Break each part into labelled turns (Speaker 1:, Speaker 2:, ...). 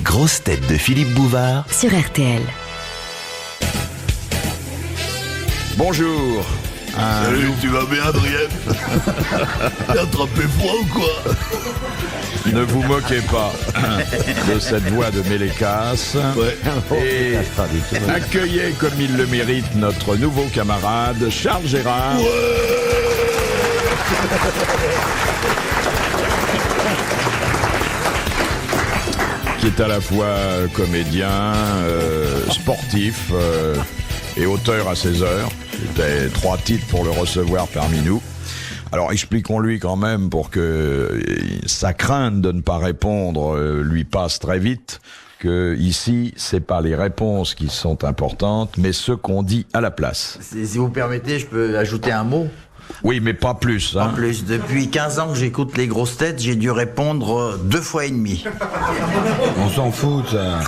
Speaker 1: grosses têtes de Philippe Bouvard
Speaker 2: sur RTL.
Speaker 3: Bonjour.
Speaker 4: Salut, tu vas bien, Adrien? T'as attrapé froid ou quoi?
Speaker 3: Ne vous moquez pas de cette voix de Mélécasse.
Speaker 4: Ouais.
Speaker 3: Et accueillez comme il le mérite notre nouveau camarade Charles Gérard. Qui est à la fois comédien, sportif et auteur à ses heures. C'était 3 titres pour le recevoir parmi nous. Alors expliquons-lui quand même pour que sa crainte de ne pas répondre lui passe très vite, que ici, c'est pas les réponses qui sont importantes, mais ce qu'on dit à la place.
Speaker 5: Si vous permettez, je peux ajouter un mot?
Speaker 3: Oui, mais pas plus.
Speaker 5: En plus, depuis 15 ans que j'écoute les grosses têtes, j'ai dû répondre 2 fois et demi.
Speaker 6: On s'en fout, ça.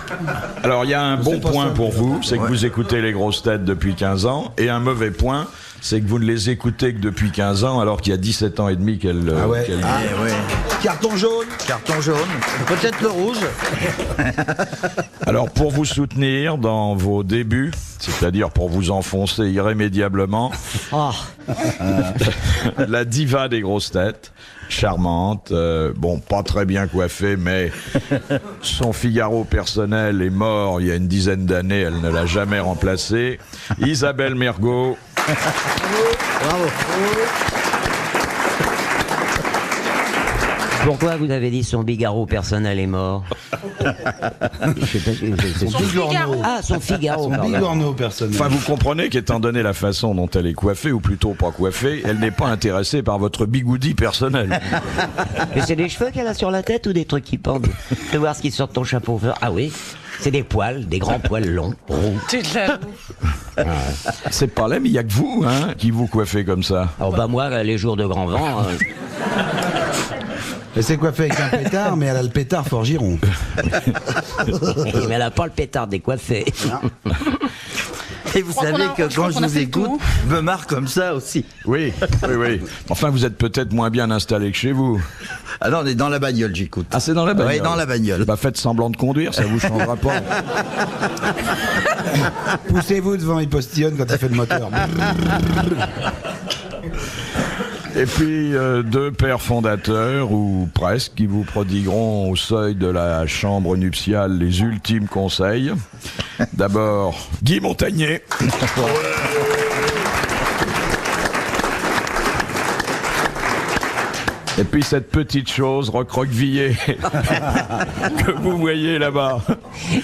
Speaker 3: Alors, il y a un bon point pour vous, c'est que
Speaker 5: Ouais.
Speaker 3: vous écoutez les grosses têtes depuis 15 ans, et un mauvais point, c'est que vous ne les écoutez que depuis 15 ans, alors qu'il y a 17 ans et demi qu'elles...
Speaker 6: Ah ouais.
Speaker 3: qu'elles-
Speaker 5: Eh ouais.
Speaker 6: Carton jaune.
Speaker 5: Carton jaune, peut-être le rouge.
Speaker 3: Alors, pour vous soutenir dans vos débuts, c'est-à-dire pour vous enfoncer irrémédiablement, la diva des grosses têtes, charmante, bon, pas très bien coiffée, mais son Figaro personnel est mort il y a une dizaine d'années, elle ne l'a jamais remplacé. Isabelle Mergo.
Speaker 7: Pourquoi vous avez dit son Figaro personnel est mort? Je sais pas,
Speaker 6: Son bigorneau.
Speaker 7: Ah, son Figaro.
Speaker 6: Son
Speaker 7: pardon.
Speaker 6: bigorneau personnel.
Speaker 3: Enfin, vous comprenez qu'étant donné la façon dont elle est coiffée, ou plutôt pas coiffée, elle n'est pas intéressée par votre bigoudi personnel.
Speaker 7: Mais c'est des cheveux qu'elle a sur la tête ou des trucs qui pendent? Je veux voir ce qui sort de ton chapeau. Ah oui, c'est des poils, des grands poils longs, roux.
Speaker 3: C'est pas là, mais il y a que vous, hein, qui vous coiffez comme ça.
Speaker 7: Alors bah moi, les jours de grand vent,
Speaker 6: Elle s'est coiffée avec un pétard, mais elle a le pétard Forgiron.
Speaker 7: mais elle a pas le pétard décoiffé.
Speaker 5: Et vous savez que quand je vous écoute, je me marre comme ça aussi.
Speaker 3: Oui, oui, oui. Enfin, vous êtes peut-être moins bien installé que chez vous.
Speaker 5: Ah non, on est dans la bagnole, j'écoute.
Speaker 3: Ah, c'est dans la bagnole?
Speaker 5: Oui, dans la bagnole.
Speaker 3: Bah, faites semblant de conduire, ça vous changera pas.
Speaker 6: Poussez-vous devant, il postillonne quand il fait le moteur.
Speaker 3: Et puis, 2 pères fondateurs, ou presque, qui vous prodigueront au seuil de la chambre nuptiale les ultimes conseils. D'abord, Guy Montagnier. Et puis cette petite chose recroquevillée que vous voyez là-bas.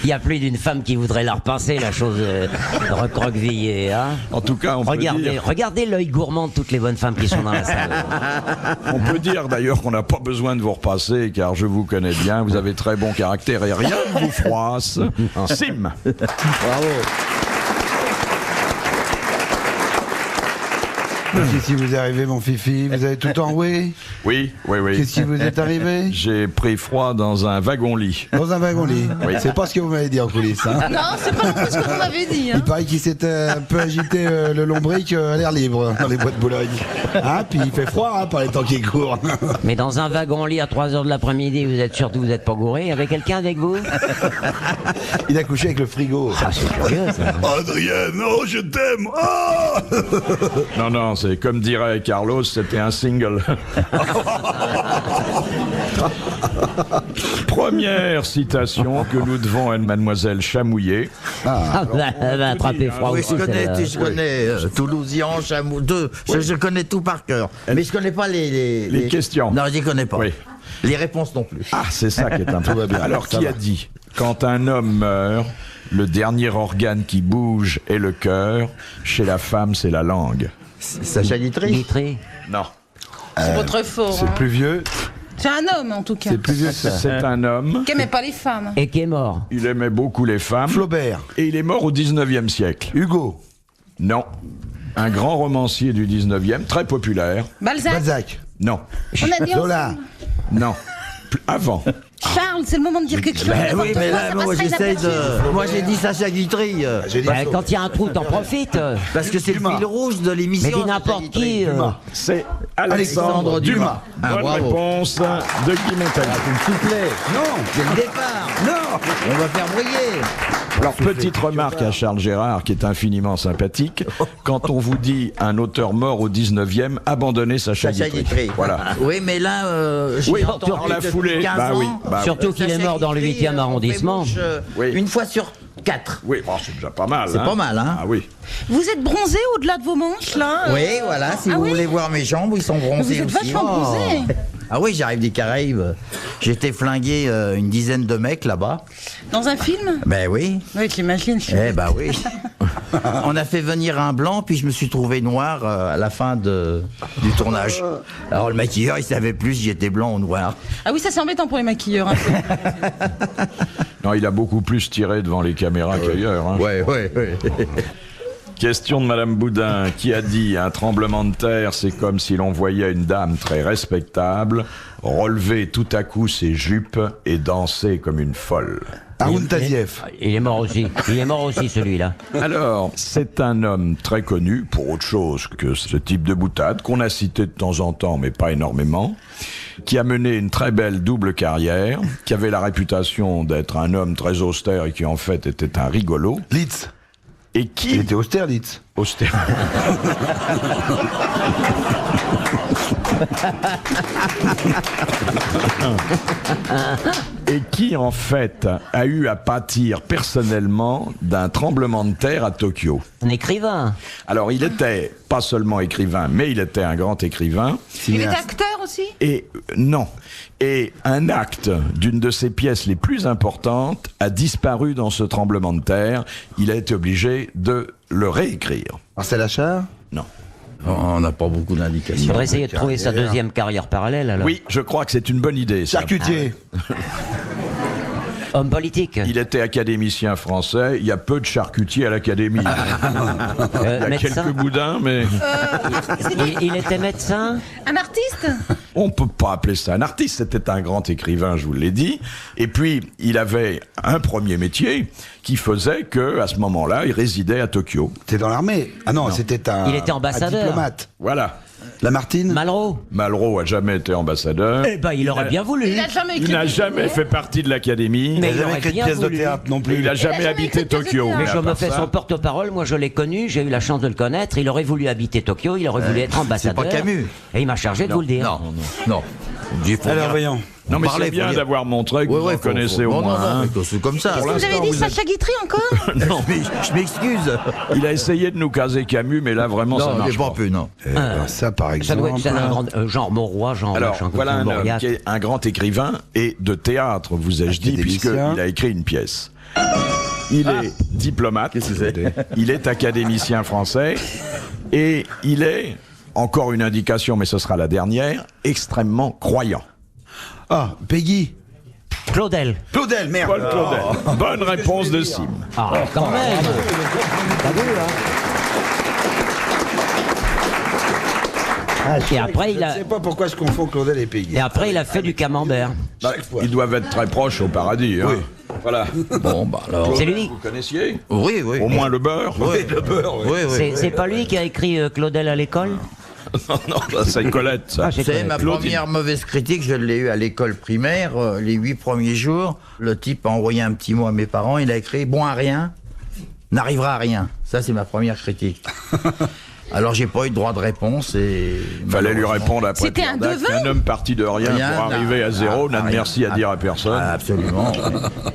Speaker 7: Il y a plus d'une femme qui voudrait la repasser, la chose recroquevillée. Hein.
Speaker 3: En tout cas, on peut dire...
Speaker 7: Regardez l'œil gourmand de toutes les bonnes femmes qui sont dans la salle.
Speaker 3: On peut dire d'ailleurs qu'on n'a pas besoin de vous repasser, car je vous connais bien, vous avez très bon caractère et rien ne vous froisse. Sim.
Speaker 6: Si vous arrivez, mon fifi, vous avez tout enroué.
Speaker 3: Oui, oui, oui.
Speaker 6: Qu'est-ce qui vous est arrivé?
Speaker 3: J'ai pris froid dans un wagon-lit.
Speaker 6: Dans un wagon-lit.
Speaker 3: Oui.
Speaker 6: C'est pas ce que vous m'avez dit en coulisses. Hein.
Speaker 8: Non, c'est pas non plus ce que vous m'avez dit.
Speaker 6: Il paraît qu'il s'était un peu agité le lombric à l'air libre dans les bois de Boulogne. Hein, puis il fait froid hein, par les temps qui courent.
Speaker 7: Mais dans un wagon-lit à 3h de l'après-midi, vous êtes sûr que vous n'êtes pas gouré? Il y avait quelqu'un avec vous?
Speaker 6: Il a couché avec le frigo.
Speaker 7: Ah, c'est curieux, ça.
Speaker 4: Adrien, non, je t'aime. Ah
Speaker 3: Non, non, c'est comme dirait Carlos, c'était un single. Première citation que nous devons à Mademoiselle Chamouillet.
Speaker 7: Ah, elle va attraper froid
Speaker 5: Oui,
Speaker 7: aussi.
Speaker 5: je connais,
Speaker 7: celle-là.
Speaker 5: je connais Toulousian, Chamou, deux. Je connais tout par cœur. Mais je connais pas les
Speaker 3: questions.
Speaker 5: Non, je les connais pas.
Speaker 3: Oui.
Speaker 5: Les réponses non plus.
Speaker 3: Ah, c'est ça qui est un peu bien. Alors, qui a dit quand un homme meurt, le dernier organe qui bouge est le cœur, chez la femme, c'est la langue?
Speaker 5: Sacha Guitry.
Speaker 7: Guitry.
Speaker 3: Non.
Speaker 8: C'est pas très fort.
Speaker 6: C'est
Speaker 8: hein.
Speaker 6: plus vieux.
Speaker 8: C'est un homme en tout cas.
Speaker 6: C'est plus vieux que ça.
Speaker 3: C'est un homme.
Speaker 8: Qui aimait pas les femmes.
Speaker 7: Et qui est mort.
Speaker 3: Il aimait beaucoup les femmes.
Speaker 6: Flaubert.
Speaker 3: Et il est mort au 19e siècle.
Speaker 6: Hugo.
Speaker 3: Non. Un grand romancier du 19e, très populaire.
Speaker 8: Balzac.
Speaker 6: Balzac.
Speaker 3: Non.
Speaker 8: On a dit
Speaker 6: Zola.
Speaker 8: ensemble.
Speaker 3: Non. Avant.
Speaker 8: Charles, c'est le moment de dire quelque chose.
Speaker 5: Ben oui, mais là, moi j'essaye
Speaker 8: de.
Speaker 5: de. Moi j'ai dit Sacha Guitry.
Speaker 6: J'ai dit
Speaker 7: Bah, quand il y a un trou, t'en profites.
Speaker 5: Parce que c'est le
Speaker 6: Dumas.
Speaker 5: fil rouge de
Speaker 7: Mais
Speaker 5: l'émission.
Speaker 7: dis n'importe qui.
Speaker 3: C'est Alexandre Dumas.
Speaker 5: Ah,
Speaker 3: Bonne
Speaker 5: bravo.
Speaker 3: réponse de Guy Montagnier.
Speaker 5: S'il vous plaît.
Speaker 6: Non,
Speaker 5: Dès le départ.
Speaker 6: non.
Speaker 5: On va faire briller.
Speaker 3: Alors, petite remarque à Charles Gérard, qui est infiniment sympathique. Quand on vous dit un auteur mort au 19e, abandonnez Sacha
Speaker 5: Sacha
Speaker 3: Guitry.
Speaker 5: Guitry.
Speaker 3: Voilà.
Speaker 5: Oui, mais là, j'ai
Speaker 3: Oui,
Speaker 5: entendu
Speaker 3: dans la
Speaker 5: depuis
Speaker 3: foulée.
Speaker 5: 15
Speaker 3: Bah
Speaker 5: ans,
Speaker 3: oui, bah
Speaker 7: Surtout qu'il est
Speaker 5: Sacha
Speaker 7: mort dans le
Speaker 5: Guitry,
Speaker 7: 8e arrondissement.
Speaker 5: on fait bouche,
Speaker 3: Oui.
Speaker 5: Une fois sur 4.
Speaker 3: Oui, bon, c'est déjà pas mal.
Speaker 5: C'est pas mal, hein.
Speaker 3: Ah oui.
Speaker 8: Vous êtes bronzé au-delà de vos manches, là
Speaker 5: Oui, voilà, si
Speaker 8: Ah
Speaker 5: vous
Speaker 8: oui
Speaker 5: voulez voir mes jambes, ils sont
Speaker 8: Vous
Speaker 5: bronzés
Speaker 8: êtes
Speaker 5: aussi.
Speaker 8: vachement bronzé.
Speaker 5: Ah oui, j'arrive des Caraïbes. J'étais flingué une dizaine de mecs là-bas.
Speaker 8: Dans un film
Speaker 5: Ben oui.
Speaker 8: Oui, j'imagine.
Speaker 5: Eh ben oui. On a fait venir un blanc, puis je me suis trouvé noir à la fin du tournage. Alors le maquilleur, il savait plus si j'étais blanc ou noir.
Speaker 8: Ah oui, ça c'est embêtant pour les maquilleurs. Hein.
Speaker 3: Non, il a beaucoup plus tiré devant les caméras qu'ailleurs. Hein.
Speaker 5: Ouais.
Speaker 3: Question de Madame Boudin, qui a dit « Un tremblement de terre, c'est comme si l'on voyait une dame très respectable relever tout à coup ses jupes et danser comme une folle. »
Speaker 6: Haroun Tazieff.
Speaker 7: Il est mort aussi. Il est mort aussi, celui-là.
Speaker 3: Alors, c'est un homme très connu pour autre chose que ce type de boutade, qu'on a cité de temps en temps, mais pas énormément, qui a mené une très belle double carrière, qui avait la réputation d'être un homme très austère et qui en fait était un rigolo,
Speaker 6: Litz.
Speaker 3: et
Speaker 6: Il
Speaker 3: qui...
Speaker 6: était austère, Litz.
Speaker 3: Austère. Et qui, en fait, a eu à pâtir personnellement d'un tremblement de terre à Tokyo.
Speaker 7: Un écrivain.
Speaker 3: Alors, il était pas seulement écrivain, mais il était un grand écrivain.
Speaker 8: Il était
Speaker 6: Cinéaste.
Speaker 8: acteur aussi.
Speaker 3: Et non. Et un acte d'une de ses pièces les plus importantes a disparu dans ce tremblement de terre. Il a été obligé de le réécrire.
Speaker 6: Marcel Achard.
Speaker 3: Non.
Speaker 5: On n'a pas beaucoup
Speaker 7: Il
Speaker 5: d'indications.
Speaker 7: faudrait essayer de trouver sa deuxième carrière parallèle, alors.
Speaker 3: Oui, je crois que c'est une bonne idée. Ça.
Speaker 6: Charcutier.
Speaker 7: Homme politique.
Speaker 3: Il était académicien français. Il y a peu de charcutiers à l'académie. Il y a
Speaker 7: Médecin.
Speaker 3: quelques boudins, mais
Speaker 7: Il était médecin.
Speaker 8: Un artiste.
Speaker 3: on peut pas appeler ça un artiste. C'était un grand écrivain, je vous l'ai dit. Et puis, il avait un premier métier qui faisait que, à ce moment-là, il résidait à Tokyo.
Speaker 6: C'était dans l'armée. Ah non, c'était un.
Speaker 7: Il était ambassadeur.
Speaker 6: Un diplomate.
Speaker 3: Voilà.
Speaker 6: Lamartine.
Speaker 7: Malraux.
Speaker 3: Malraux a jamais été ambassadeur.
Speaker 7: Eh ben, il aurait bien voulu.
Speaker 8: Il a jamais écrit.
Speaker 3: Il n'a jamais fait partie de l'académie.
Speaker 7: Mais
Speaker 6: Il
Speaker 7: il
Speaker 6: n'avait
Speaker 7: aurait
Speaker 6: écrit de
Speaker 7: bien
Speaker 6: pièce de
Speaker 7: voulu.
Speaker 6: théâtre non
Speaker 3: Et
Speaker 6: plus.
Speaker 3: il n'a jamais
Speaker 8: jamais
Speaker 3: habité
Speaker 8: écrit de pièce de
Speaker 3: Tokyo.
Speaker 8: théâtre.
Speaker 7: Mais
Speaker 3: Mais
Speaker 7: je
Speaker 3: à
Speaker 7: me
Speaker 3: part
Speaker 7: fais
Speaker 3: ça-
Speaker 7: son porte-parole, moi je l'ai connu, j'ai eu la chance de le connaître, il aurait voulu habiter Tokyo, il aurait voulu être ambassadeur.
Speaker 5: pas Camus.
Speaker 7: Et il m'a chargé de vous le dire.
Speaker 5: Non.
Speaker 6: Alors voyons.
Speaker 3: Non, mais
Speaker 5: Parlez,
Speaker 3: c'est bien
Speaker 5: faut dire.
Speaker 3: d'avoir montré que vous en connaissez au moins.
Speaker 5: Non,
Speaker 3: un.
Speaker 5: mais c'est comme ça.
Speaker 8: Qu'est-ce que vous avez dit, Sacha Guitry encore?
Speaker 3: Non,
Speaker 5: Je m'excuse.
Speaker 3: il a essayé de nous caser Camus, mais là vraiment ça
Speaker 5: Non,
Speaker 3: marche
Speaker 5: j'ai pas
Speaker 3: pas.
Speaker 5: pu, non.
Speaker 6: Ça, par
Speaker 7: Ça
Speaker 6: exemple.
Speaker 7: doit être un grand, genre Mauroy, genre
Speaker 3: Alors
Speaker 7: machin,
Speaker 3: voilà un homme
Speaker 7: Mauriac.
Speaker 3: qui est un grand écrivain et de théâtre, vous ai-je dit,
Speaker 6: Académicien.
Speaker 3: puisqu'il a écrit une pièce. Il est diplomate, il est académicien français et il est, encore une indication, mais ce sera la dernière, extrêmement croyant.
Speaker 6: Ah, Peggy.
Speaker 7: Claudel.
Speaker 6: Claudel, merde.
Speaker 3: Paul Claudel. Bonne réponse de Sim.
Speaker 7: Ah, quand même. T'as vu, hein. Et après, il a,
Speaker 6: Je sais pas pourquoi je confonds Claudel et Peggy.
Speaker 7: et après, il a fait du camembert.
Speaker 3: Bah, ils doivent être très proches au paradis. Hein. Voilà.
Speaker 5: Bon, bah alors.
Speaker 7: C'est lui.
Speaker 3: Vous connaissiez
Speaker 5: Oui.
Speaker 3: au moins le beurre.
Speaker 5: Oui, le beurre, oui.
Speaker 7: C'est pas lui qui a écrit Claudel à l'école?
Speaker 3: Non, ça, c'est Colette. Ça.
Speaker 7: Ah, c'est
Speaker 5: C'est
Speaker 7: Claudel.
Speaker 5: ma première mauvaise critique, je l'ai eue à l'école primaire, les 8 premiers jours. Le type a envoyé un petit mot à mes parents, il a écrit « Bon à rien, n'arrivera à rien ». Ça, c'est ma première critique. Alors, j'ai pas eu de droit de réponse et...
Speaker 3: Fallait lui répondre après
Speaker 8: C'était un
Speaker 3: Pierre Dac,
Speaker 8: devin
Speaker 3: qu'un homme parti de rien
Speaker 5: Rien
Speaker 3: pour arriver à zéro n'a de
Speaker 5: rien.
Speaker 3: merci à dire à personne.
Speaker 5: Ah, absolument.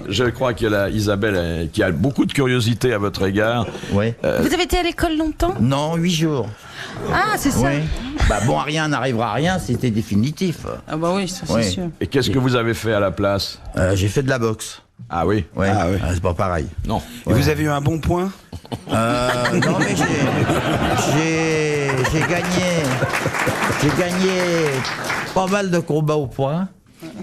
Speaker 3: Je crois que la Isabelle, qui a beaucoup de curiosité à votre égard,
Speaker 5: Oui.
Speaker 8: Vous avez été à l'école longtemps?
Speaker 5: Non, 8 jours.
Speaker 8: Ah, c'est ça.
Speaker 5: Oui. Bah, bon à rien, n'arrivera à rien, c'était définitif.
Speaker 8: Ah bah oui, ça c'est
Speaker 5: Oui.
Speaker 8: sûr.
Speaker 3: et qu'est-ce que vous avez fait à la place?
Speaker 5: J'ai fait de la boxe.
Speaker 3: Ah oui?
Speaker 5: Ouais.
Speaker 6: Ah, oui.
Speaker 5: C'est pas pareil.
Speaker 3: Non.
Speaker 6: Et vous avez eu un bon point.
Speaker 5: Non mais j'ai gagné pas mal de combats au point.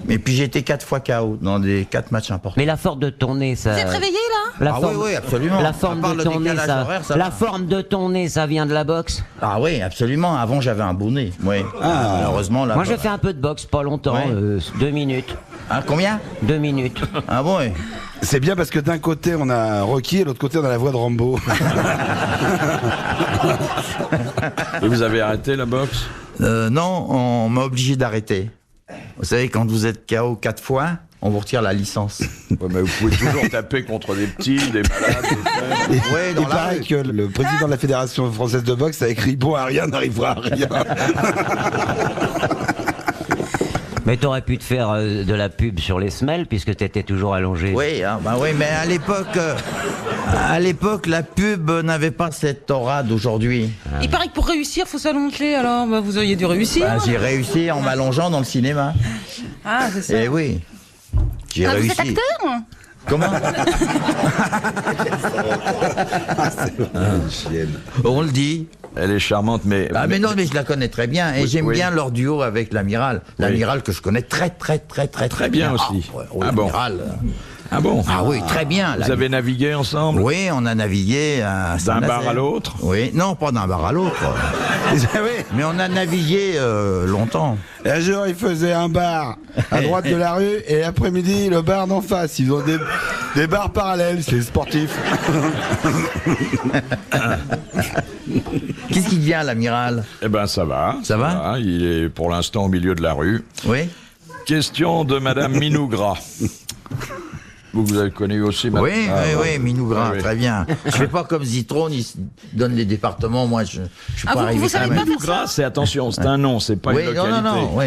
Speaker 5: Et puis j'ai été 4 fois KO dans des 4 matchs importants.
Speaker 7: Mais la forme de ton nez, ça.
Speaker 8: Vous êtes réveillé là?
Speaker 5: Ah oui, oui, absolument.
Speaker 7: La
Speaker 5: À
Speaker 7: forme
Speaker 5: part
Speaker 7: de
Speaker 5: le
Speaker 7: ton nez,
Speaker 5: décalage
Speaker 7: ça.
Speaker 5: horaire, ça
Speaker 7: La
Speaker 5: va.
Speaker 7: forme de ton nez, ça vient de la boxe.
Speaker 5: Ah oui, absolument. Avant j'avais un bonnet. Oui. Malheureusement là.
Speaker 7: Moi, j'ai fait un peu de boxe, pas longtemps,
Speaker 5: Ouais.
Speaker 7: 2 minutes.
Speaker 5: Hein, combien
Speaker 7: 2 minutes.
Speaker 5: Ah bon ouais.
Speaker 6: C'est bien parce que d'un côté on a Rocky et de l'autre côté on a la voix de Rambo.
Speaker 3: Et vous avez arrêté la boxe?
Speaker 5: Non, on m'a obligé d'arrêter. Vous savez, quand vous êtes KO 4 fois, on vous retire la licence.
Speaker 3: Ouais, mais vous pouvez toujours taper contre des petits, des malades, des frères.
Speaker 5: Ouais, dans
Speaker 6: Il
Speaker 5: la
Speaker 6: paraît
Speaker 5: rue.
Speaker 6: que le président de la Fédération française de boxe a écrit bon à rien n'arrivera à rien.
Speaker 7: Mais t'aurais pu te faire de la pub sur les semelles puisque t'étais toujours allongé.
Speaker 5: Oui, hein, bah oui, mais à l'époque, la pub n'avait pas cette aura d'aujourd'hui.
Speaker 8: Il paraît que pour réussir, faut s'allonger. Alors, bah, vous auriez dû réussir.
Speaker 5: Bah, j'ai réussi en m'allongeant dans le cinéma.
Speaker 8: Ah, c'est ça.
Speaker 5: Eh oui, j'ai
Speaker 8: Ah, vous
Speaker 5: réussi.
Speaker 8: êtes acteur?
Speaker 5: Comment On le dit.
Speaker 3: Elle est charmante, mais...
Speaker 5: Ah mais non, mais je la connais très bien et
Speaker 3: Oui,
Speaker 5: j'aime
Speaker 3: oui.
Speaker 5: bien leur duo avec l'amiral. L'amiral que je connais très
Speaker 3: bien aussi.
Speaker 5: Ah, oui,
Speaker 3: Ah bon.
Speaker 5: l'amiral.
Speaker 3: Ah bon?
Speaker 5: Ah oui, très bien.
Speaker 3: Vous avez navigué ensemble?
Speaker 5: Oui, on a navigué à
Speaker 3: D'un
Speaker 5: Saint-Nazaire.
Speaker 3: bar à l'autre?
Speaker 5: Oui, non, pas d'un bar à l'autre. Mais on a navigué longtemps.
Speaker 6: Et un jour il faisait un bar à droite de la rue et l'après-midi le bar d'en face. Ils ont des bars parallèles, c'est sportif.
Speaker 5: Qu'est-ce qui devient l'amiral?
Speaker 3: Eh ben ça va.
Speaker 5: Ça va?
Speaker 3: Il est pour l'instant au milieu de la rue.
Speaker 5: Oui.
Speaker 3: Question de Madame Minougra. Vous avez connu aussi Madame...
Speaker 5: Oui, oui, Minougra,
Speaker 3: Oui, oui.
Speaker 5: très bien. Je fais pas comme Zitrone, il se donne les départements, moi je suis
Speaker 8: Ah,
Speaker 5: pas arrivé
Speaker 8: vous
Speaker 5: quand
Speaker 8: savez
Speaker 5: même.
Speaker 8: pas faire
Speaker 3: Minougra, c'est attention, c'est un nom, c'est pas
Speaker 5: Oui,
Speaker 3: une
Speaker 5: non,
Speaker 3: localité.
Speaker 5: non, oui.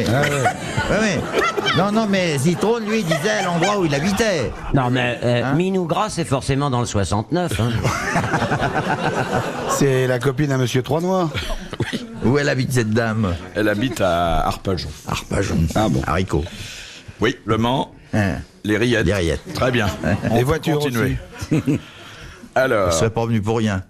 Speaker 5: Non, mais Zitrone, lui, disait l'endroit où il habitait.
Speaker 7: Non mais Minougra c'est forcément dans le 69. Hein.
Speaker 6: C'est la copine à Monsieur Trois-Noix.
Speaker 5: Où elle habite, cette dame?
Speaker 3: Elle habite à Arpajon.
Speaker 5: Arpajon.
Speaker 6: Ah bon.
Speaker 5: Haricot.
Speaker 3: Oui, Le Mans,
Speaker 5: Hein.
Speaker 3: les Rillettes.
Speaker 5: Les Rillettes.
Speaker 3: Très bien.
Speaker 6: Les voitures
Speaker 3: continuer.
Speaker 5: Je
Speaker 3: Alors,
Speaker 5: serais pas venu pour rien.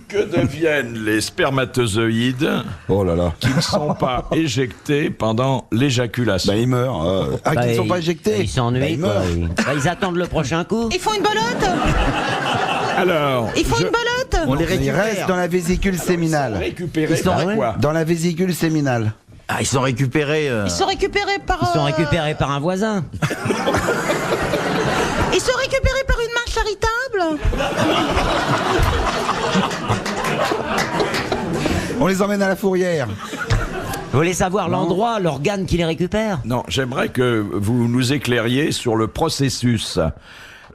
Speaker 3: que deviennent les spermatozoïdes
Speaker 6: Oh là là.
Speaker 3: qui ne sont pas éjectés pendant l'éjaculation?
Speaker 6: Bah il meurt. Ah, qui ne sont
Speaker 7: Bah,
Speaker 6: pas éjectés.
Speaker 7: Ils s'ennuient
Speaker 6: Bah,
Speaker 7: quoi.
Speaker 6: ils meurent.
Speaker 7: Ils attendent le prochain coup.
Speaker 8: Ils font une belote.
Speaker 3: Alors,
Speaker 8: Ils font une belote.
Speaker 5: On les
Speaker 6: Ils
Speaker 5: récupère.
Speaker 6: restent dans la vésicule séminale.
Speaker 3: récupérés
Speaker 5: Ils sont-
Speaker 3: par quoi?
Speaker 6: Dans la vésicule séminale.
Speaker 5: Ah, ils sont récupérés.
Speaker 8: Ils sont récupérés par.
Speaker 7: Ils sont récupérés par un voisin.
Speaker 8: Ils sont récupérés par une main charitable.
Speaker 6: On les emmène à la fourrière.
Speaker 7: Vous voulez savoir l'endroit, l'organe qui les récupère?
Speaker 3: Non, j'aimerais que vous nous éclairiez sur le processus.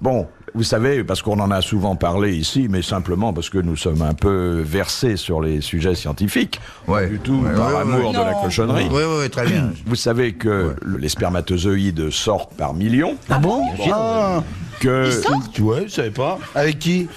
Speaker 3: Bon, vous savez, parce qu'on en a souvent parlé ici, mais simplement parce que nous sommes un peu versés sur les sujets scientifiques,
Speaker 5: Ouais.
Speaker 3: pas du tout
Speaker 5: Ouais,
Speaker 3: par
Speaker 5: ouais,
Speaker 3: amour de
Speaker 8: ouais.
Speaker 3: la
Speaker 8: Non.
Speaker 3: cochonnerie.
Speaker 5: Oui, oui, très bien.
Speaker 3: Vous savez que les spermatozoïdes sortent par millions,
Speaker 7: Ah bon?
Speaker 3: que
Speaker 6: Ouais, je savais pas. Avec qui?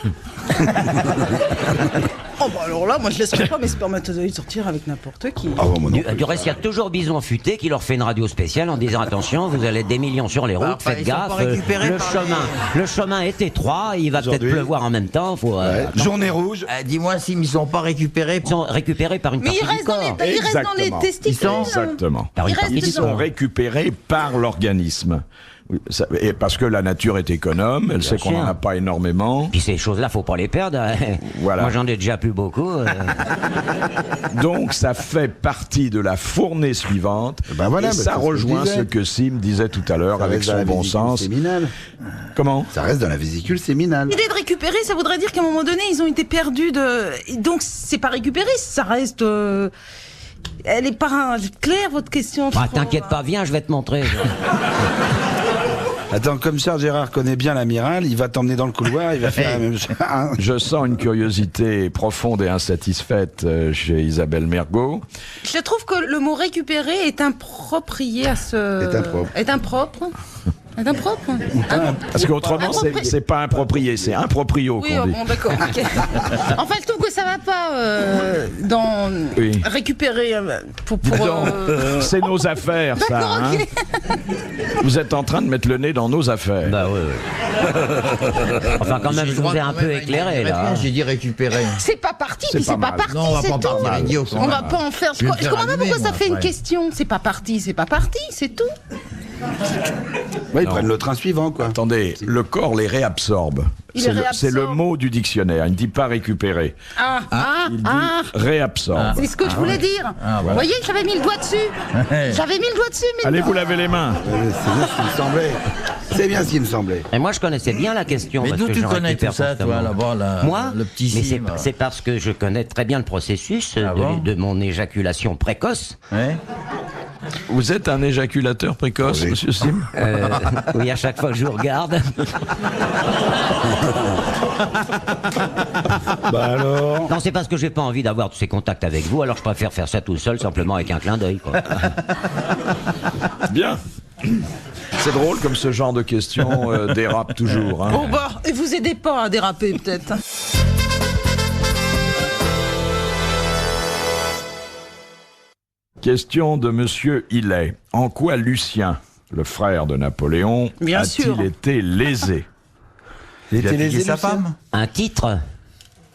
Speaker 2: Oh bah alors là, moi je laisserai pas mes spermatozoïdes sortir avec n'importe qui.
Speaker 6: Ah bon, moi non.
Speaker 7: Du reste, il y a toujours Bison Futé qui leur fait une radio spéciale en disant attention, vous allez être des millions sur les routes,
Speaker 5: Enfin,
Speaker 7: faites
Speaker 5: ils sont
Speaker 7: gaffe.
Speaker 5: pas récupérés
Speaker 7: Le
Speaker 5: par
Speaker 7: chemin est étroit, il va peut-être
Speaker 6: Aujourd'hui.
Speaker 7: pleuvoir en même temps. Faut,
Speaker 6: Ouais. Journée rouge.
Speaker 5: Dis-moi s'ils ne sont pas récupérés.
Speaker 7: Ils sont récupérés par une
Speaker 8: Mais
Speaker 7: partie
Speaker 8: ils
Speaker 7: du
Speaker 8: restent dans
Speaker 7: corps.
Speaker 8: les, ils restent dans les
Speaker 3: Exactement.
Speaker 8: testicules.
Speaker 3: exactement.
Speaker 7: Par une
Speaker 8: Ils restent
Speaker 7: partie du
Speaker 3: Ils sont
Speaker 7: corps.
Speaker 3: récupérés par l'organisme. Oui, et parce que la nature est économe, elle sait qu'on
Speaker 7: sûr.
Speaker 3: n'en a pas énormément.
Speaker 7: Puis ces choses-là, faut pas les perdre.
Speaker 3: Voilà.
Speaker 7: Moi, j'en ai déjà plus beaucoup.
Speaker 3: Donc ça fait partie de la fournée suivante.
Speaker 6: Ben voilà,
Speaker 3: et
Speaker 6: bah,
Speaker 3: ça
Speaker 6: c'est ce que je
Speaker 3: rejoint
Speaker 6: disais.
Speaker 3: ce que Sim disait tout à l'heure
Speaker 6: Ça
Speaker 3: avec
Speaker 6: reste dans
Speaker 3: son
Speaker 6: la
Speaker 3: bon
Speaker 6: vésicule
Speaker 3: sens.
Speaker 6: séminale.
Speaker 3: Comment?
Speaker 6: Ça reste dans la vésicule séminale.
Speaker 8: L'idée de récupérer, ça voudrait dire qu'à un moment donné, ils ont été perdus de. Donc c'est pas récupéré, ça reste. Elle est pas claire votre question. je
Speaker 7: Ah,
Speaker 8: trouve.
Speaker 7: t'inquiète pas, viens, je vais te montrer.
Speaker 6: Attends, comme Charles Gérard connaît bien l'amiral, il va t'emmener dans le couloir, il va faire la même chose.
Speaker 3: Je sens une curiosité profonde et insatisfaite chez Isabelle Mergot.
Speaker 8: Je trouve que le mot récupérer est improprié à ce.
Speaker 6: Est impropre.
Speaker 8: Est impropre. Est impropre.
Speaker 3: Parce qu'autrement, c'est pas improprié, c'est improprio
Speaker 8: Oui,
Speaker 3: qu'on
Speaker 8: oh,
Speaker 3: dit.
Speaker 8: bon, d'accord. ok. Enfin, je trouve que ça va pas dans
Speaker 3: Oui.
Speaker 8: récupérer pour.
Speaker 3: Dis donc, c'est nos affaires, ça.
Speaker 8: D'accord,
Speaker 3: Hein.
Speaker 8: ok.
Speaker 3: Vous êtes en train de mettre le nez dans nos affaires.
Speaker 7: Bah ouais. Enfin, quand même,
Speaker 5: J'ai
Speaker 7: je
Speaker 5: le droit
Speaker 7: vous ai
Speaker 5: quand
Speaker 7: un
Speaker 5: même
Speaker 7: peu
Speaker 5: à une
Speaker 7: éclairé, là.
Speaker 5: réponse, j'ai dit récupérer.
Speaker 8: C'est pas parti,
Speaker 3: C'est
Speaker 8: puis
Speaker 3: pas
Speaker 8: c'est pas
Speaker 3: mal.
Speaker 8: parti,
Speaker 5: Non, on va
Speaker 8: c'est
Speaker 5: pas
Speaker 8: tout.
Speaker 5: partir idiot, quand
Speaker 8: On
Speaker 5: même.
Speaker 8: va pas en faire.
Speaker 5: Je vais me
Speaker 8: Je
Speaker 5: faire
Speaker 8: comprends pas
Speaker 5: allumer,
Speaker 8: pourquoi ça
Speaker 5: moi,
Speaker 8: fait une
Speaker 5: après.
Speaker 8: question. C'est pas parti, c'est pas parti, c'est tout.
Speaker 6: Ouais, ils
Speaker 3: Non.
Speaker 6: prennent le train suivant, quoi.
Speaker 3: Attendez, le corps les réabsorbe.
Speaker 8: Il
Speaker 3: C'est
Speaker 8: les
Speaker 3: c'est le
Speaker 8: réabsorbe.
Speaker 3: mot du dictionnaire. Il ne dit pas récupérer. Il dit réabsorbe.
Speaker 8: C'est ce que je voulais dire. Vous voyez, j'avais mis le doigt dessus. J'avais mis le doigt dessus, mais
Speaker 3: Allez
Speaker 8: non.
Speaker 3: vous laver les mains.
Speaker 6: C'est bien ce qui me semblait. C'est bien ce qui me semblait.
Speaker 7: Et moi, je connaissais bien la question.
Speaker 5: Mais
Speaker 7: parce
Speaker 5: d'où
Speaker 7: que
Speaker 5: tu
Speaker 7: j'en
Speaker 5: connais
Speaker 7: récupère
Speaker 5: tout ça, toi,
Speaker 7: constamment.
Speaker 5: là-bas,
Speaker 7: Moi
Speaker 5: le petit
Speaker 7: Mais
Speaker 5: cime.
Speaker 7: c'est parce que je connais très bien le processus
Speaker 5: bon
Speaker 7: de mon éjaculation précoce.
Speaker 5: Ouais.
Speaker 3: Vous êtes un éjaculateur précoce, monsieur Sim?
Speaker 7: Oui, à chaque fois que je vous regarde.
Speaker 6: Bah alors.
Speaker 7: Non, c'est parce que j'ai pas envie d'avoir tous ces contacts avec vous, alors je préfère faire ça tout seul, simplement avec un clin d'œil, quoi.
Speaker 3: Bien. C'est drôle comme ce genre de questions dérape toujours. Hein.
Speaker 8: Bon, bah, et vous aidez pas à déraper, peut-être.
Speaker 3: Question de monsieur Hillet. En quoi Lucien, le frère de Napoléon,
Speaker 8: Bien
Speaker 3: a-t-il
Speaker 8: sûr.
Speaker 3: été lésé?
Speaker 6: Il
Speaker 5: Il a
Speaker 6: était
Speaker 5: piqué
Speaker 6: lésé,
Speaker 5: sa
Speaker 6: Lucien
Speaker 5: femme.
Speaker 7: Un titre.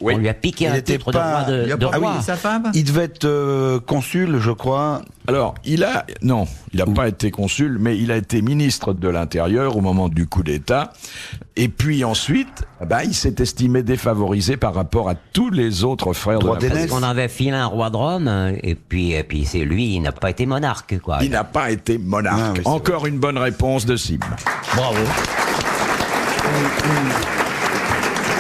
Speaker 3: Oui.
Speaker 7: On lui a piqué
Speaker 6: Il
Speaker 7: un
Speaker 6: était
Speaker 7: titre
Speaker 6: pas-
Speaker 7: de
Speaker 5: Il a
Speaker 7: roi.
Speaker 5: pas
Speaker 7: de
Speaker 5: piqué
Speaker 7: roi.
Speaker 5: sa femme.
Speaker 6: Il devait être consul, je crois.
Speaker 3: Alors, il n'a pas été consul, mais il a été ministre de l'Intérieur au moment du coup d'État. Et puis ensuite, il s'est estimé défavorisé par rapport à tous les autres frères de
Speaker 6: Droit
Speaker 3: Napoléon.
Speaker 6: d'aînesse.
Speaker 7: Parce qu'on avait filé un roi de Rome, et puis c'est lui, il n'a pas été monarque, quoi.
Speaker 3: Il n'a pas été monarque.
Speaker 6: Ah, oui, c'est
Speaker 3: Encore une bonne réponse de Sim.
Speaker 5: Bravo.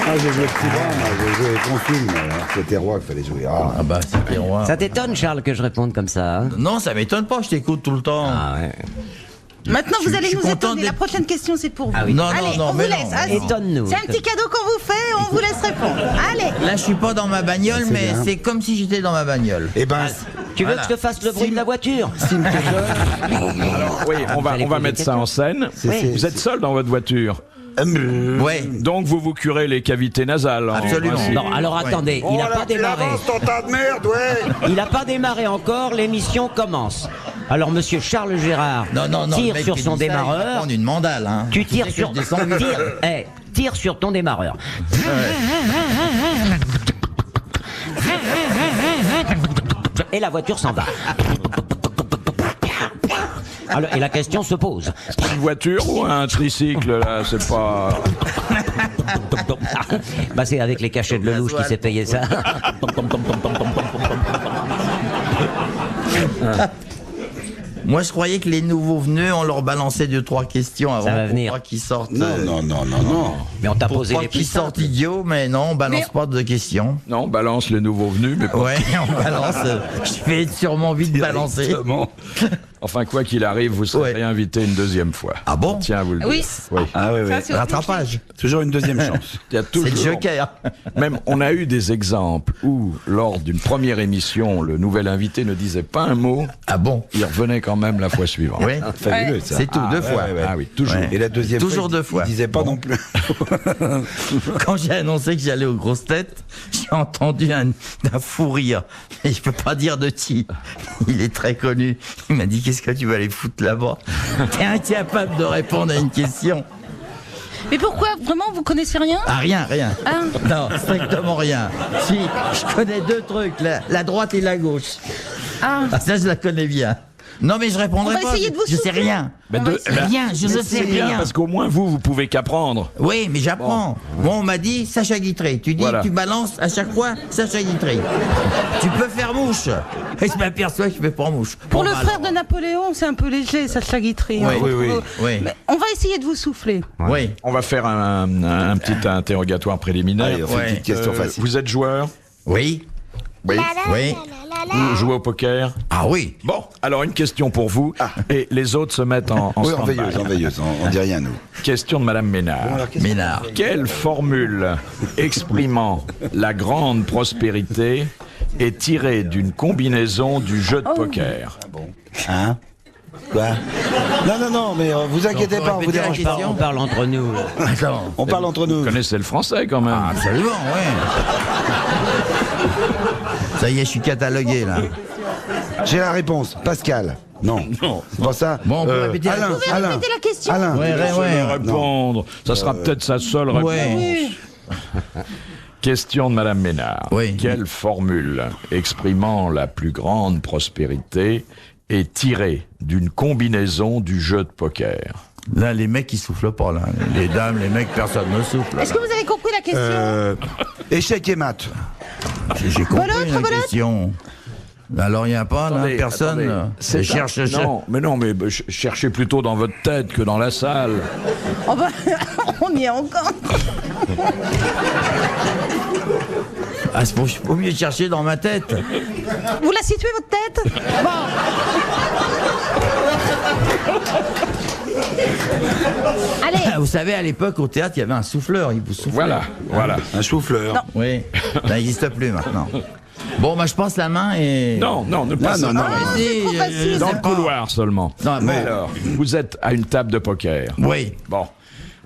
Speaker 6: Ah, j'ai joué petit bras, moi, j'ai joué consul, mais alors c'était roi qu'il fallait jouer. Ah,
Speaker 5: Ah bah, c'était roi.
Speaker 7: Ça t'étonne, Charles, que je réponde comme ça, hein?
Speaker 5: Non, ça m'étonne pas, je t'écoute tout le temps.
Speaker 7: Ah ouais.
Speaker 8: Maintenant, vous
Speaker 5: je
Speaker 8: allez
Speaker 5: suis
Speaker 8: nous
Speaker 5: content
Speaker 8: étonner. La
Speaker 5: d'être-
Speaker 8: prochaine question, c'est pour vous.
Speaker 7: Ah oui.
Speaker 5: Non,
Speaker 8: Allez,
Speaker 5: non,
Speaker 8: on vous
Speaker 5: mais
Speaker 8: laisse.
Speaker 5: non,
Speaker 8: Allez.
Speaker 7: Étonne-nous.
Speaker 8: C'est un petit cadeau qu'on vous fait, on vous laisse répondre. Allez.
Speaker 5: Là, je suis pas dans ma bagnole, mais
Speaker 6: bien.
Speaker 5: c'est comme si j'étais dans ma bagnole.
Speaker 6: Eh ben,
Speaker 7: Tu veux
Speaker 5: Voilà.
Speaker 7: que je te fasse le bruit de la voiture?
Speaker 6: Sim
Speaker 3: Oui, on va
Speaker 7: allez poser
Speaker 3: mettre
Speaker 7: des
Speaker 3: ça en scène.
Speaker 6: c'est-
Speaker 3: Vous êtes seul dans votre voiture.
Speaker 5: Ouais.
Speaker 3: Donc vous curez les cavités nasales. en
Speaker 5: Absolument.
Speaker 3: principe.
Speaker 7: Non, alors
Speaker 5: Ouais.
Speaker 7: attendez, il n'a pas démarré.
Speaker 6: ton tas de merde, ouais.
Speaker 7: Il n'a pas démarré encore, l'émission commence. Alors, monsieur Charles Gérard
Speaker 5: Non, le
Speaker 7: tire
Speaker 5: mec
Speaker 7: sur
Speaker 5: qui
Speaker 7: son
Speaker 5: dit ça, il va
Speaker 7: démarreur.
Speaker 5: prendre une mandale, hein.
Speaker 7: Tu tires
Speaker 5: sais que
Speaker 7: sur
Speaker 5: je descends vite.
Speaker 7: tire sur ton démarreur. Et la voiture s'en va. Alors, et la question se pose.
Speaker 3: Une voiture ou un tricycle, là, c'est pas...
Speaker 7: Bah, c'est avec les cachets de Lelouch qui s'est payé ça.
Speaker 5: Moi, je croyais que les nouveaux venus, on leur balançait 2-3 questions avant
Speaker 7: va
Speaker 5: pour
Speaker 7: venir.
Speaker 5: pas qu'ils sortent.
Speaker 6: Non, non.
Speaker 7: Mais on t'a
Speaker 5: Pour
Speaker 7: posé
Speaker 5: pas
Speaker 7: les plus
Speaker 5: qu'ils sortent idiots, mais non, on balance pas de questions.
Speaker 3: Non, balance les nouveaux venus, mais pas...
Speaker 5: Ouais, on balance. Je vais être sûrement vite balancé.
Speaker 6: Exactement.
Speaker 3: Enfin, quoi qu'il arrive, vous serez
Speaker 5: Ouais.
Speaker 3: réinvité une deuxième fois.
Speaker 5: Ah bon?
Speaker 3: Tiens, vous le
Speaker 8: Oui.
Speaker 3: dites. Oui.
Speaker 6: Ah oui, oui.
Speaker 8: Ça, c'est
Speaker 5: Rattrapage.
Speaker 6: Toujours une deuxième chance.
Speaker 3: Il y a
Speaker 5: C'est
Speaker 3: toujours...
Speaker 5: le joker.
Speaker 3: Même, on a eu des exemples où, lors d'une première émission, le nouvel invité ne disait pas un mot,
Speaker 5: Ah bon?
Speaker 3: il revenait quand même la fois suivante.
Speaker 5: Oui.
Speaker 6: Fabuleux, ça.
Speaker 5: C'est tout, deux fois.
Speaker 3: Ah oui, toujours.
Speaker 5: Ouais.
Speaker 6: Et la deuxième
Speaker 5: Toujours
Speaker 6: fois,
Speaker 5: deux fois.
Speaker 6: Il disait pas non plus.
Speaker 5: Quand j'ai annoncé que j'allais aux grosses têtes, j'ai entendu un fou rire. Et je peux pas dire de qui. Il est très connu. Il m'a dit, qu'est-ce que tu vas aller foutre là-bas? T'es incapable de répondre à une question.
Speaker 8: Mais pourquoi? Vraiment, vous connaissez rien?
Speaker 5: Ah, rien.
Speaker 8: Ah.
Speaker 5: Non, strictement rien. Si, je connais deux trucs, la droite et la gauche.
Speaker 8: Ah.
Speaker 5: Ah, ça, je la connais bien. Non, mais je répondrai
Speaker 8: On va
Speaker 5: pas.
Speaker 8: essayer de vous
Speaker 5: Je sais
Speaker 8: souffler.
Speaker 5: rien.
Speaker 8: On va essayer.
Speaker 5: Rien, je ne sais
Speaker 3: C'est bien,
Speaker 5: rien.
Speaker 3: parce qu'au moins, vous pouvez qu'apprendre.
Speaker 5: Oui, mais j'apprends. Bon, on m'a dit Sacha Guitry. Tu dis,
Speaker 3: Voilà.
Speaker 5: tu balances à chaque fois Sacha Guitry. Tu peux faire mouche. Et je m'aperçois que je fais pas mouche.
Speaker 8: Pour
Speaker 5: Bon,
Speaker 8: le
Speaker 5: bah,
Speaker 8: frère
Speaker 5: alors.
Speaker 8: de Napoléon, c'est un peu léger, Sacha Guitry.
Speaker 5: Oui,
Speaker 8: hein.
Speaker 5: oui.
Speaker 8: Mais on va essayer de vous souffler.
Speaker 5: Oui.
Speaker 3: On va faire un petit interrogatoire préliminaire.
Speaker 6: Allez, on fait une petite question facile.
Speaker 3: Vous êtes joueur?
Speaker 5: Oui.
Speaker 3: Oui.
Speaker 5: Oui.
Speaker 3: Vous jouez au poker?
Speaker 5: Ah oui.
Speaker 3: Bon, alors une question pour vous, et les autres se mettent en
Speaker 6: Oui,
Speaker 3: stand-by.
Speaker 6: en veilleuse, on dit rien, nous.
Speaker 3: Question de Madame Ménard.
Speaker 5: Ménard.
Speaker 3: Quelle formule exprimant la grande prospérité est tirée d'une combinaison du jeu de poker?
Speaker 6: Hein? Quoi? Non, mais vous inquiétez
Speaker 5: Donc,
Speaker 6: pas, on vous
Speaker 5: répétez la
Speaker 6: dérange
Speaker 5: question.
Speaker 6: pas.
Speaker 7: On parle entre nous.
Speaker 5: Attends.
Speaker 6: On parle entre nous.
Speaker 3: Vous connaissez le français quand même.
Speaker 5: Ah, absolument, oui. Ça y est, je suis catalogué, là.
Speaker 6: J'ai la réponse. Pascal. Non. C'est pour ça.
Speaker 5: Bon, on peut répéter la
Speaker 6: Alain,
Speaker 5: question.
Speaker 6: Alain.
Speaker 8: Répétez la question.
Speaker 6: Alain.
Speaker 5: Ouais,
Speaker 3: Je vais
Speaker 5: ouais.
Speaker 3: répondre. Ça sera peut-être sa seule réponse.
Speaker 5: Ouais.
Speaker 3: Question de Madame Ménard.
Speaker 5: Oui.
Speaker 3: Quelle formule exprimant la plus grande prospérité est tirée d'une combinaison du jeu de poker?
Speaker 5: Là, les mecs, ils soufflent pas, là. Les dames, les mecs, personne ne souffle.
Speaker 8: Est-ce que vous avez compris la question
Speaker 6: Échec et maths.
Speaker 5: J'ai compris
Speaker 8: Belote,
Speaker 5: la
Speaker 8: belote
Speaker 5: question. Alors, il n'y a pas, là,
Speaker 3: Attendez,
Speaker 5: personne.
Speaker 3: attendez.
Speaker 5: Cherche.
Speaker 3: Non, mais cherchez plutôt dans votre tête que dans la salle.
Speaker 8: Oh bah, on y est encore.
Speaker 5: Ah, c'est faut mieux chercher dans ma tête.
Speaker 8: Vous la situez, votre tête? Bon. Allez.
Speaker 5: Vous savez, à l'époque, au théâtre, il y avait un souffleur. Il vous soufflait.
Speaker 3: Voilà.
Speaker 6: Un souffleur.
Speaker 5: Oui, ça n'existe plus maintenant. Bon, je passe la main et...
Speaker 3: Non, ne pas ça.
Speaker 6: non.
Speaker 8: c'est trop facile.
Speaker 3: Dans le couloir seulement.
Speaker 5: Non,
Speaker 3: Mais
Speaker 5: bon.
Speaker 3: alors, vous êtes à une table de poker.
Speaker 5: Oui.
Speaker 3: Bon,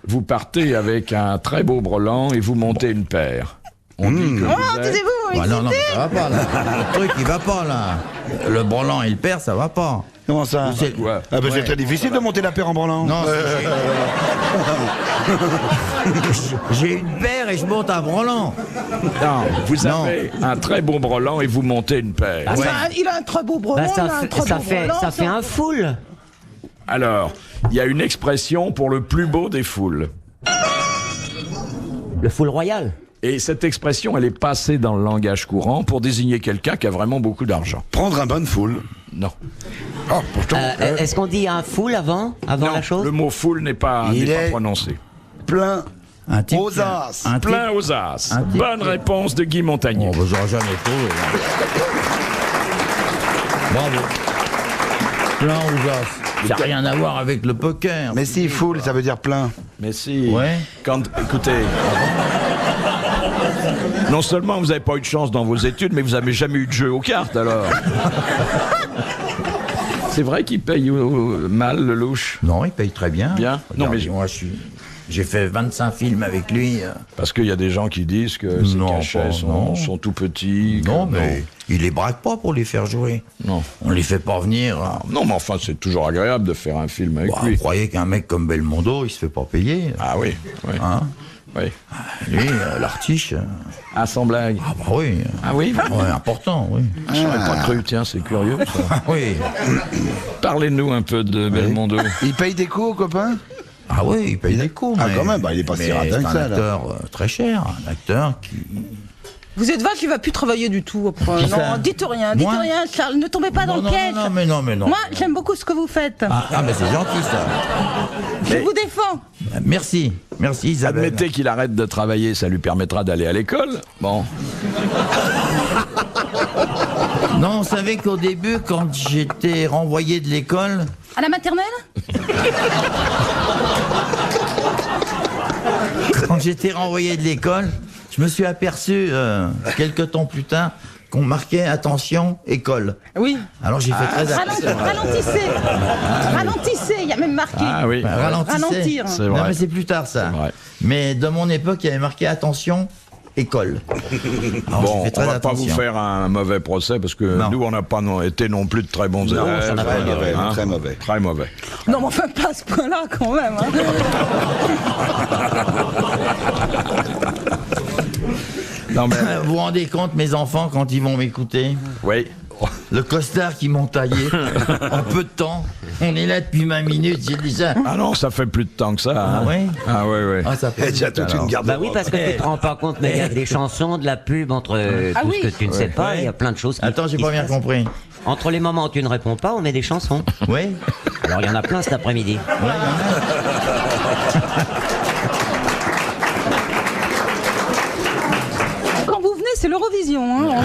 Speaker 3: vous partez avec un très beau brelan et vous montez une paire. On dit que
Speaker 8: Oh,
Speaker 3: vous êtes...
Speaker 8: taisez-vous, vous
Speaker 5: Bah, non,
Speaker 8: m'excitez.
Speaker 5: ça va pas, là. Le truc, il va pas, là. Le brelan et le père, ça va pas.
Speaker 6: Comment ça
Speaker 5: C'est-
Speaker 3: Ouais.
Speaker 6: Ah bah
Speaker 5: Ouais.
Speaker 6: c'est très difficile de monter la paire en branlant.
Speaker 5: Non, j'ai une paire et je monte un brelan.
Speaker 3: Non, vous
Speaker 5: Non.
Speaker 3: avez un très bon brelan et vous montez une paire.
Speaker 8: Ah,
Speaker 5: Ouais.
Speaker 8: il a un très beau brelan,
Speaker 7: Bah,
Speaker 8: il a un très beau brelan,
Speaker 7: ça fait un full.
Speaker 3: Alors, il y a une expression pour le plus beau des foules.
Speaker 7: Le full royal.
Speaker 3: Et cette expression, elle est passée dans le langage courant pour désigner quelqu'un qui a vraiment beaucoup d'argent.
Speaker 6: Prendre un bain de foule.
Speaker 3: Non.
Speaker 6: Oh, pourtant,
Speaker 7: Est-ce qu'on dit un full avant
Speaker 3: Non,
Speaker 7: la chose?
Speaker 3: le mot foule n'est pas
Speaker 6: Il est-
Speaker 3: prononcé.
Speaker 6: plein
Speaker 5: Un type
Speaker 6: aux
Speaker 5: qui a-
Speaker 6: as.
Speaker 5: un type-
Speaker 3: Plein aux as.
Speaker 5: Un type-
Speaker 3: Bonne réponse de Guy Montagnier.
Speaker 5: Oh, bah, j'aurais jamais trouvé. Bravo. Plein aux as. Ça n'a rien à voir avec le poker.
Speaker 6: Mais si, foule, ça veut dire plein.
Speaker 3: Mais si.
Speaker 5: Ouais.
Speaker 3: Écoutez. Non seulement vous n'avez pas eu de chance dans vos études, mais vous n'avez jamais eu de jeu aux cartes alors. C'est vrai qu'il paye mal le louche.
Speaker 5: Non, il paye très bien.
Speaker 3: Bien. Non,
Speaker 5: Regardez,
Speaker 3: mais-
Speaker 5: moi, j'ai fait 25 films avec lui.
Speaker 3: Parce qu'il y a des gens qui disent que ces
Speaker 5: Non,
Speaker 3: cachets
Speaker 5: pas- non.
Speaker 3: sont tout petits. que-
Speaker 5: Non, mais il les braque pas pour les faire jouer.
Speaker 3: Non.
Speaker 5: On les fait pas venir.
Speaker 3: Non, mais enfin, c'est toujours agréable de faire un film avec
Speaker 5: Bah,
Speaker 3: lui.
Speaker 5: vous croyez qu'un mec comme Belmondo, il se fait pas payer?
Speaker 3: Ah oui, oui.
Speaker 5: Hein?
Speaker 3: Oui.
Speaker 5: Lui, l'artiche.
Speaker 3: Ah, sans blague.
Speaker 5: Ah bah oui.
Speaker 3: Ah oui
Speaker 5: Ouais, important, oui.
Speaker 3: Je n'aurais pas cru, tiens, c'est curieux. Ça.
Speaker 5: Ah oui.
Speaker 3: Parlez-nous un peu de Belmondo.
Speaker 6: Il paye des coups, copain?
Speaker 5: Ah oui, il paye des coups.
Speaker 6: Ah,
Speaker 5: mais-
Speaker 6: quand même, bah, il est pas si
Speaker 5: mais
Speaker 6: radin
Speaker 5: c'est
Speaker 6: que
Speaker 5: un
Speaker 6: ça, là.
Speaker 5: acteur très cher. Un acteur qui.
Speaker 8: Vous êtes vache, il va plus travailler du tout après.
Speaker 5: Qui ça?
Speaker 8: Non, dites rien,
Speaker 5: Moi
Speaker 8: Charles, ne tombez pas dans
Speaker 5: non,
Speaker 8: le piège.
Speaker 5: non, mais non.
Speaker 8: Moi, j'aime beaucoup ce que vous faites.
Speaker 5: Ah, mais c'est gentil ça.
Speaker 8: Je vous défends.
Speaker 5: Merci Isabelle.
Speaker 3: Admettez qu'il arrête de travailler, ça lui permettra d'aller à l'école. Bon.
Speaker 5: Non, vous savez qu'au début, quand j'étais renvoyé de l'école,
Speaker 8: À la maternelle?
Speaker 5: je me suis aperçu quelques temps plus tard qu'on marquait attention école.
Speaker 8: Oui.
Speaker 5: Alors j'ai fait très attention.
Speaker 8: Ralentissez. Ralentissez, il y a même marqué.
Speaker 3: Ah oui.
Speaker 5: Ralentissez.
Speaker 8: Ralentir.
Speaker 3: C'est
Speaker 5: Non
Speaker 3: vrai.
Speaker 5: mais c'est plus tard ça.
Speaker 3: C'est vrai.
Speaker 5: Mais de mon époque, il y avait marqué attention école. Alors,
Speaker 3: Bon,
Speaker 5: j'ai fait
Speaker 3: on
Speaker 5: très
Speaker 3: va pas vous
Speaker 5: attention.
Speaker 3: faire un mauvais procès parce que
Speaker 5: Non.
Speaker 3: nous, on n'a pas été non plus de très bons élèves.
Speaker 5: ça n'a pas été
Speaker 6: mauvais,
Speaker 3: hein.
Speaker 6: très mauvais.
Speaker 3: Très mauvais.
Speaker 8: Non, mais enfin, pas à ce point-là, quand même. hein.
Speaker 3: Non, mais,
Speaker 5: Vous vous rendez compte, mes enfants, quand ils vont m'écouter,
Speaker 3: oui.
Speaker 5: le costard qu'ils m'ont taillé en peu de temps. On est là depuis 20 minutes, j'ai déjà.
Speaker 3: Ah non, ça fait plus de temps que ça. hein.
Speaker 5: Ah ouais
Speaker 3: Ah oui, oui.
Speaker 5: Ah, ça fait
Speaker 6: Il y a
Speaker 5: vite,
Speaker 6: toute
Speaker 5: alors.
Speaker 6: une garde.
Speaker 7: Bah oui, parce que tu te rends pas compte, mais il y a des chansons, de la pub, entre
Speaker 8: Ah
Speaker 7: tout
Speaker 8: oui.
Speaker 7: ce que tu ne sais pas, il y a plein de choses.
Speaker 5: Attends, j'ai pas bien compris.
Speaker 7: Entre les moments où tu ne réponds pas, on met des chansons.
Speaker 5: Oui.
Speaker 7: Alors il y en a plein cet après-midi.
Speaker 8: Quand vous venez, c'est l'Eurovision. Hein.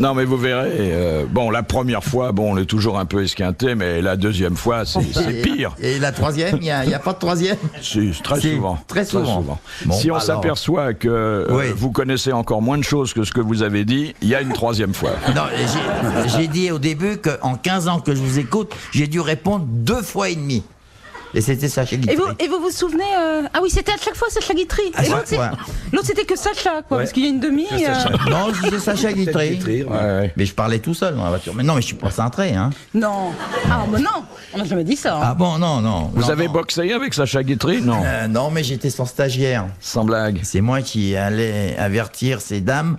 Speaker 3: Non, mais vous verrez. Bon, la première fois, bon, on est toujours un peu esquinté, mais la deuxième fois, c'est pire.
Speaker 5: Et la troisième, il n'y a pas de troisième.
Speaker 3: Si, très
Speaker 5: Si,
Speaker 3: souvent.
Speaker 5: très souvent. Bon,
Speaker 3: Si on
Speaker 5: alors.
Speaker 3: s'aperçoit que
Speaker 5: Oui.
Speaker 3: vous connaissez encore moins de choses que ce que vous avez dit, il y a une troisième fois.
Speaker 5: Non, j'ai dit au début qu'en 15 ans que je vous écoute, j'ai dû répondre 2 fois et demi. Et c'était Sacha Guitry.
Speaker 8: Et vous vous souvenez Ah oui, c'était à chaque fois Sacha Guitry. Et
Speaker 5: chaque
Speaker 8: l'autre,
Speaker 5: fois.
Speaker 8: l'autre, c'était que Sacha, quoi, parce qu'il y a une demi.
Speaker 5: Non, je disais Sacha Guitry.
Speaker 3: Ouais.
Speaker 5: Mais je parlais tout seul dans la voiture. Mais non, mais je suis pas cintré, hein.
Speaker 8: Non. Ah, bah non, on n'a jamais dit ça. hein.
Speaker 5: Ah bon, non.
Speaker 3: Vous
Speaker 5: Non,
Speaker 3: avez
Speaker 5: non.
Speaker 3: boxé avec Sacha Guitry? Non.
Speaker 5: Non, mais j'étais son stagiaire.
Speaker 3: Sans blague.
Speaker 5: C'est moi qui allais avertir ces dames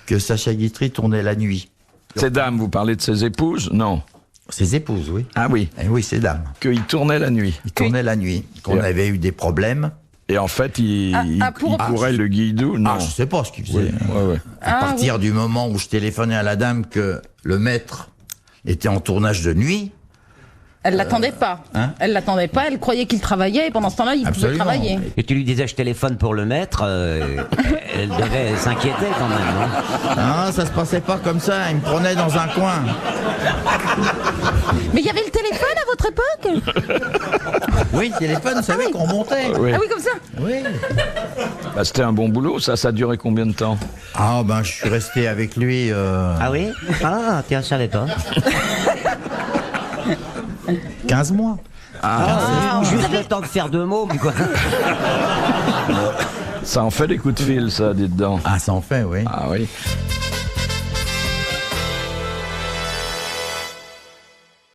Speaker 5: que Sacha Guitry tournait la nuit.
Speaker 3: Ces dames, vous parlez de ses épouses? Non.
Speaker 5: Ses épouses, oui.
Speaker 3: Ah oui,
Speaker 5: Et oui, ces dames.
Speaker 3: qu'il tournait la nuit.
Speaker 5: Il tournait la nuit, qu'on
Speaker 3: Et-
Speaker 5: avait eu des problèmes.
Speaker 3: Et en fait, il courait le guidou. Non.
Speaker 5: Ah, je sais pas ce qu'il faisait.
Speaker 3: Ouais.
Speaker 5: À partir du moment où je téléphonais à la dame que le maître était en tournage de nuit,
Speaker 8: Elle l'attendait pas.
Speaker 5: hein
Speaker 8: Elle l'attendait pas, elle croyait qu'il travaillait et pendant ce temps-là, il pouvait
Speaker 5: Absolument.
Speaker 8: travailler.
Speaker 7: Et tu lui disais je téléphone pour le maître, elle devait s'inquiéter quand même, non?
Speaker 5: ah, ça se passait pas comme ça, il me prenait dans un coin.
Speaker 8: Mais il y avait le téléphone à votre époque?
Speaker 5: Oui, le téléphone, vous savez qu'on montait.
Speaker 3: Oui.
Speaker 8: Ah oui, comme ça?
Speaker 5: Oui.
Speaker 3: Bah, c'était un bon boulot, ça a duré combien de temps?
Speaker 5: Ah, ben, je suis resté avec lui.
Speaker 7: Ah oui? Ah, tiens, je savais pas.
Speaker 5: 15 mois.
Speaker 7: Juste le temps de faire 2 mots, puis quoi.
Speaker 3: Ça en fait des coups de fil, ça, dites donc.
Speaker 5: Ah, ça en fait, oui.
Speaker 3: Ah oui.